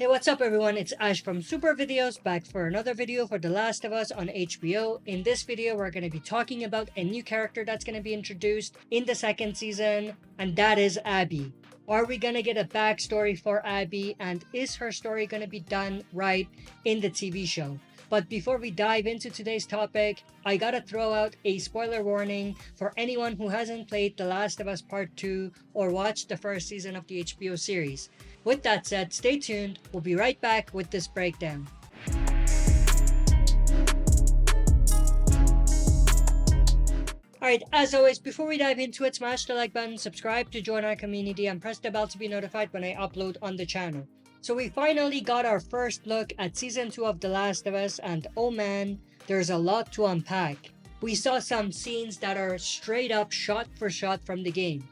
Hey, what's up everyone? It's Ash from SuperVideos back for another video for The Last of Us on HBO. In this video, we're going to be talking about a new character that's going to be introduced in the second season, and that is Abby. Are we going to get a backstory for Abby, and is her story going to be done right in the TV show? But before we dive into today's topic, I gotta throw out a spoiler warning for anyone who hasn't played The Last of Us Part 2 or watched the first season of the HBO series. With that said, stay tuned, we'll be right back with this breakdown. Alright, as always, before we dive into it, smash the like button, subscribe to join our community, and press the bell to be notified when I upload on the channel. So we finally got our first look at Season 2 of The Last of Us, and oh man, there's a lot to unpack. We saw some scenes that are straight up shot for shot from the game.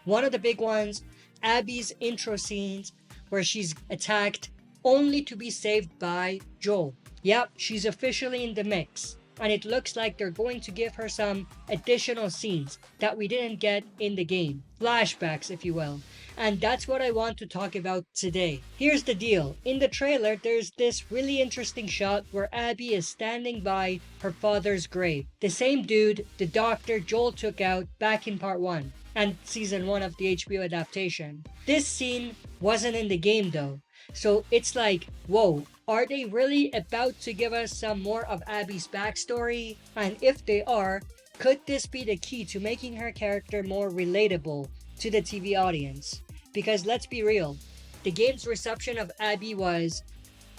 One of the big ones, Abby's intro scenes, where she's attacked only to be saved by Joel. Yep, she's officially in the mix, and it looks like they're going to give her some additional scenes that we didn't get in the game. Flashbacks, if you will. And that's what I want to talk about today. Here's the deal. In the trailer, there's this really interesting shot where Abby is standing by her father's grave. The same dude the doctor Joel took out back in part 1 and season 1 of the HBO adaptation. This scene wasn't in the game though. So it's like, whoa, are they really about to give us some more of Abby's backstory? And if they are, could this be the key to making her character more relatable to the TV audience? Because let's be real, the game's reception of Abby was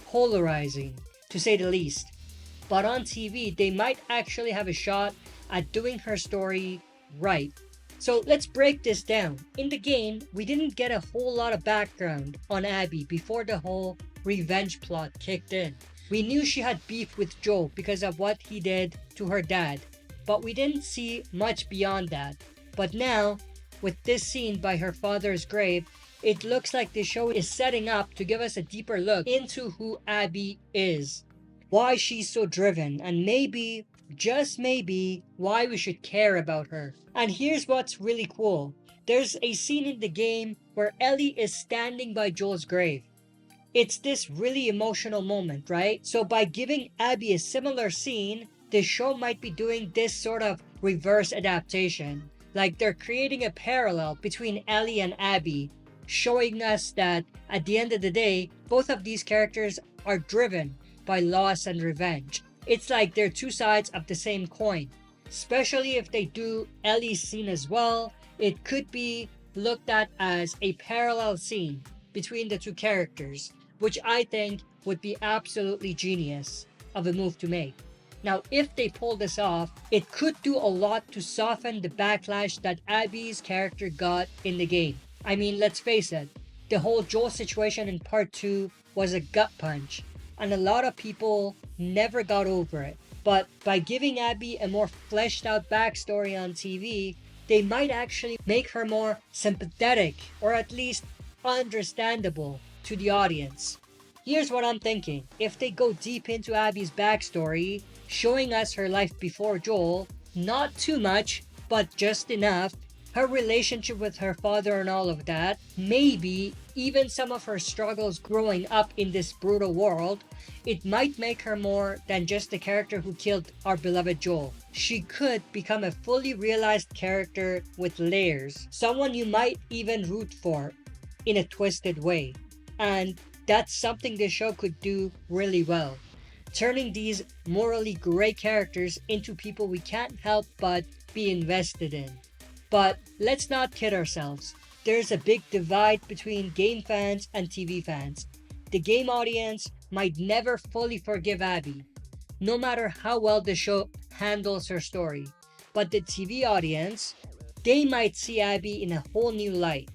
polarizing, to say the least. But on TV, they might actually have a shot at doing her story right. So let's break this down. In the game, we didn't get a whole lot of background on Abby before the whole revenge plot kicked in. We knew she had beef with Joel because of what he did to her dad, but we didn't see much beyond that. But now, with this scene by her father's grave, it looks like the show is setting up to give us a deeper look into who Abby is, why she's so driven, and maybe, just maybe, why we should care about her. And here's what's really cool. There's a scene in the game where Ellie is standing by Joel's grave. It's this really emotional moment, right? So by giving Abby a similar scene, the show might be doing this sort of reverse adaptation. Like they're creating a parallel between Ellie and Abby, showing us that at the end of the day, both of these characters are driven by loss and revenge. It's like they're two sides of the same coin. Especially if they do Ellie's scene as well, it could be looked at as a parallel scene between the two characters, which I think would be absolutely genius of a move to make. Now, if they pull this off, it could do a lot to soften the backlash that Abby's character got in the game. I mean, let's face it, the whole Joel situation in part 2 was a gut punch, and a lot of people never got over it. But by giving Abby a more fleshed out backstory on TV, they might actually make her more sympathetic, or at least understandable to the audience. Here's what I'm thinking. If they go deep into Abby's backstory, showing us her life before Joel, not too much, but just enough, her relationship with her father and all of that, maybe even some of her struggles growing up in this brutal world, it might make her more than just the character who killed our beloved Joel. She could become a fully realized character with layers, someone you might even root for in a twisted way. And that's something this show could do really well, turning these morally gray characters into people we can't help but be invested in. But let's not kid ourselves. There's a big divide between game fans and TV fans. The game audience might never fully forgive Abby, no matter how well the show handles her story. But the TV audience, they might see Abby in a whole new light.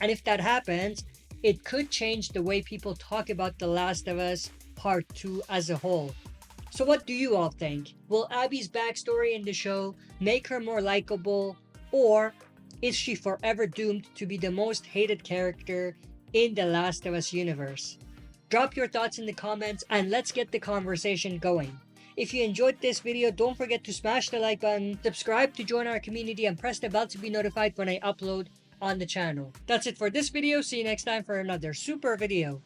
And if that happens, it could change the way people talk about The Last of Us Part 2 as a whole. So what do you all think? Will Abby's backstory in the show make her more likable, or is she forever doomed to be the most hated character in the Last of Us universe? Drop your thoughts in the comments and let's get the conversation going. If you enjoyed this video, don't forget to smash the like button, subscribe to join our community, and press the bell to be notified when I upload on the channel. That's it for this video. See you next time for another super video.